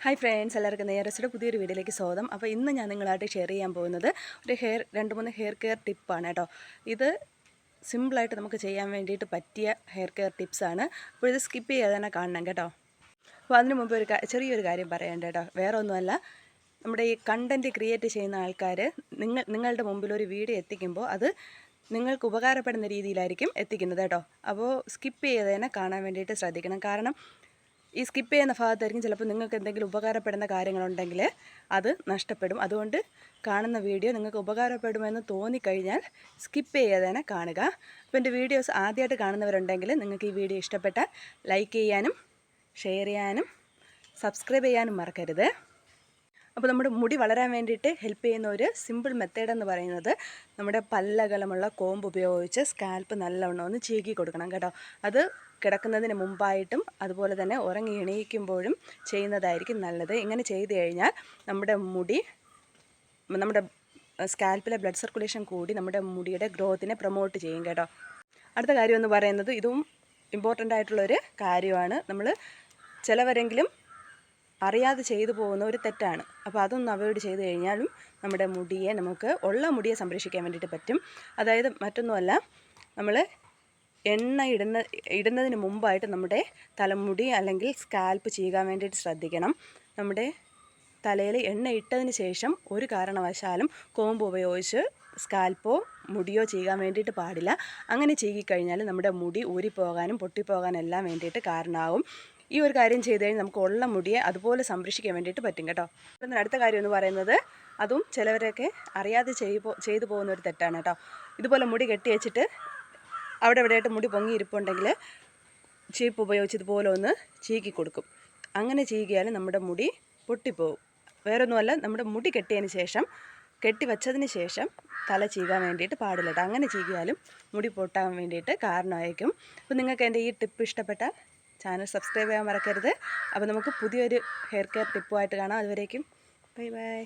Hi friends, എല്ലാവർക്കും നെയറസ്റ്റുടെ പുതിയൊരു വീഡിയോയിലേക്ക് സ്വാഗതം. അപ്പോൾ ഇന്ന് ഞാൻ നിങ്ങളായിട്ട് ഷെയർ ചെയ്യാൻ പോകുന്നത് ഒരു 2-3 ഹെയർ കെയർ ടിപ്പാണ് കേട്ടോ. ഇത് സിമ്പിളായിട്ട് നമുക്ക് ചെയ്യാൻ വേണ്ടിയിട്ട് പറ്റിയ ഹെയർ കെയർ ടിപ്സാണ്. അപ്പോൾ ഇത് സ്കിപ്പ് ചെയ്യാതെ തന്നെ കാണണം കേട്ടോ. അപ്പോൾ അതിന് മുമ്പ് ചെറിയൊരു കാര്യം പറയണ്ട കേട്ടോ. വേറെ ഒന്നുമല്ല, നമ്മുടെ ഈ കണ്ടൻറ്റ് ക്രിയേറ്റ് ചെയ്യുന്ന ആൾക്കാർ നിങ്ങളുടെ മുമ്പിൽ ഒരു വീഡിയോ എത്തിക്കുമ്പോൾ അത് നിങ്ങൾക്ക് ഉപകാരപ്പെടുന്ന രീതിയിലായിരിക്കും എത്തിക്കുന്നത് കേട്ടോ. അപ്പോൾ സ്കിപ്പ് ചെയ്യാതെ തന്നെ കാണാൻ വേണ്ടിയിട്ട് ശ്രദ്ധിക്കണം. കാരണം ഈ സ്കിപ്പ് ചെയ്യുന്ന ഭാഗത്തായിരിക്കും ചിലപ്പോൾ നിങ്ങൾക്ക് എന്തെങ്കിലും ഉപകാരപ്പെടുന്ന കാര്യങ്ങളുണ്ടെങ്കിൽ അത് നഷ്ടപ്പെടും. അതുകൊണ്ട് കാണുന്ന വീഡിയോ നിങ്ങൾക്ക് ഉപകാരപ്പെടുമെന്ന് തോന്നിക്കഴിഞ്ഞാൽ സ്കിപ്പ് ചെയ്യാതെ തന്നെ കാണുക. അപ്പോൾ എൻ്റെ വീഡിയോസ് ആദ്യമായിട്ട് കാണുന്നവരുണ്ടെങ്കിൽ നിങ്ങൾക്ക് ഈ വീഡിയോ ഇഷ്ടപ്പെട്ടാൽ ലൈക്ക് ചെയ്യാനും ഷെയർ ചെയ്യാനും സബ്സ്ക്രൈബ് ചെയ്യാനും മറക്കരുത്. അപ്പോൾ നമ്മുടെ മുടി വളരാൻ വേണ്ടിയിട്ട് ഹെൽപ്പ് ചെയ്യുന്ന ഒരു സിമ്പിൾ മെത്തേഡ് എന്ന് പറയുന്നത് നമ്മുടെ പല്ലകലമുള്ള കോമ്പ് ഉപയോഗിച്ച് സ്കാൽപ്പ് നല്ലവണ്ണം ഒന്ന് ചീകി കൊടുക്കണം കേട്ടോ. അത് കിടക്കുന്നതിന് മുമ്പായിട്ടും അതുപോലെ തന്നെ ഉറങ്ങി എണീക്കുമ്പോഴും ചെയ്യുന്നതായിരിക്കും നല്ലത്. ഇങ്ങനെ ചെയ്തു കഴിഞ്ഞാൽ നമ്മുടെ സ്കാൽപ്പിലെ ബ്ലഡ് സർക്കുലേഷൻ കൂടി നമ്മുടെ മുടിയുടെ ഗ്രോത്തിനെ പ്രൊമോട്ട് ചെയ്യും കേട്ടോ. അടുത്ത കാര്യം എന്ന് പറയുന്നത് ഇതും ഇമ്പോർട്ടൻ്റ് ആയിട്ടുള്ളൊരു കാര്യമാണ്. നമ്മൾ ചിലവരെങ്കിലും അറിയാതെ ചെയ്തു പോകുന്ന ഒരു തെറ്റാണ്. അപ്പോൾ അതൊന്ന് അവോയ്ഡ് ചെയ്ത് കഴിഞ്ഞാലും നമ്മുടെ ഉള്ള മുടിയെ സംരക്ഷിക്കാൻ വേണ്ടിയിട്ട് പറ്റും. അതായത് മറ്റൊന്നുമല്ല, നമ്മൾ എണ്ണ ഇടുന്നതിന് മുമ്പായിട്ട് നമ്മുടെ തലമുടി അല്ലെങ്കിൽ സ്കാൽപ്പ് ചീകാൻ വേണ്ടിയിട്ട് ശ്രദ്ധിക്കണം. നമ്മുടെ തലയിൽ എണ്ണ ഇട്ടതിന് ശേഷം ഒരു കാരണവശാലും കോമ്പ് ഉപയോഗിച്ച് സ്കാൽപ്പോ മുടിയോ ചീകാൻ വേണ്ടിയിട്ട് പാടില്ല. അങ്ങനെ ചീകിക്കഴിഞ്ഞാൽ നമ്മുടെ മുടി ഊരിപ്പോകാനും പൊട്ടിപ്പോകാനും എല്ലാം വേണ്ടിയിട്ട് കാരണമാകും. ഈ ഒരു കാര്യം ചെയ്ത് കഴിഞ്ഞാൽ നമുക്ക് ഉള്ള മുടിയെ അതുപോലെ സംരക്ഷിക്കാൻ വേണ്ടിയിട്ട് പറ്റും കേട്ടോ. അടുത്ത കാര്യം എന്ന് പറയുന്നത് അതും ചിലവരൊക്കെ അറിയാതെ ചെയ്തു പോകുന്ന ഒരു തെറ്റാണ് കേട്ടോ. ഇതുപോലെ മുടി കെട്ടി വെച്ചിട്ട് അവിടെ എവിടെയായിട്ട് മുടി പൊങ്ങിയിരിപ്പുണ്ടെങ്കിൽ ചീപ്പ് ഉപയോഗിച്ച് ഇതുപോലെ ഒന്ന് ചീകി കൊടുക്കും. അങ്ങനെ ചീകിയാൽ നമ്മുടെ മുടി പൊട്ടിപ്പോവും. വേറൊന്നുമല്ല, നമ്മുടെ മുടി കെട്ടി വച്ചതിന് ശേഷം തല ചീകാൻ വേണ്ടിയിട്ട് പാടില്ല കേട്ടോ. അങ്ങനെ ചീകിയാലും മുടി പൊട്ടാൻ വേണ്ടിയിട്ട് കാരണമായിരിക്കും. അപ്പോൾ നിങ്ങൾക്ക് എൻ്റെ ഈ ടിപ്പ് ഇഷ്ടപ്പെട്ടാൽ ചാനൽ സബ്സ്ക്രൈബ് ചെയ്യാൻ മറക്കരുത്. അപ്പോൾ നമുക്ക് പുതിയൊരു ഹെയർ കെയർ ടിപ്പുമായിട്ട് കാണാം. അതുവരേക്കും ബൈ ബൈ.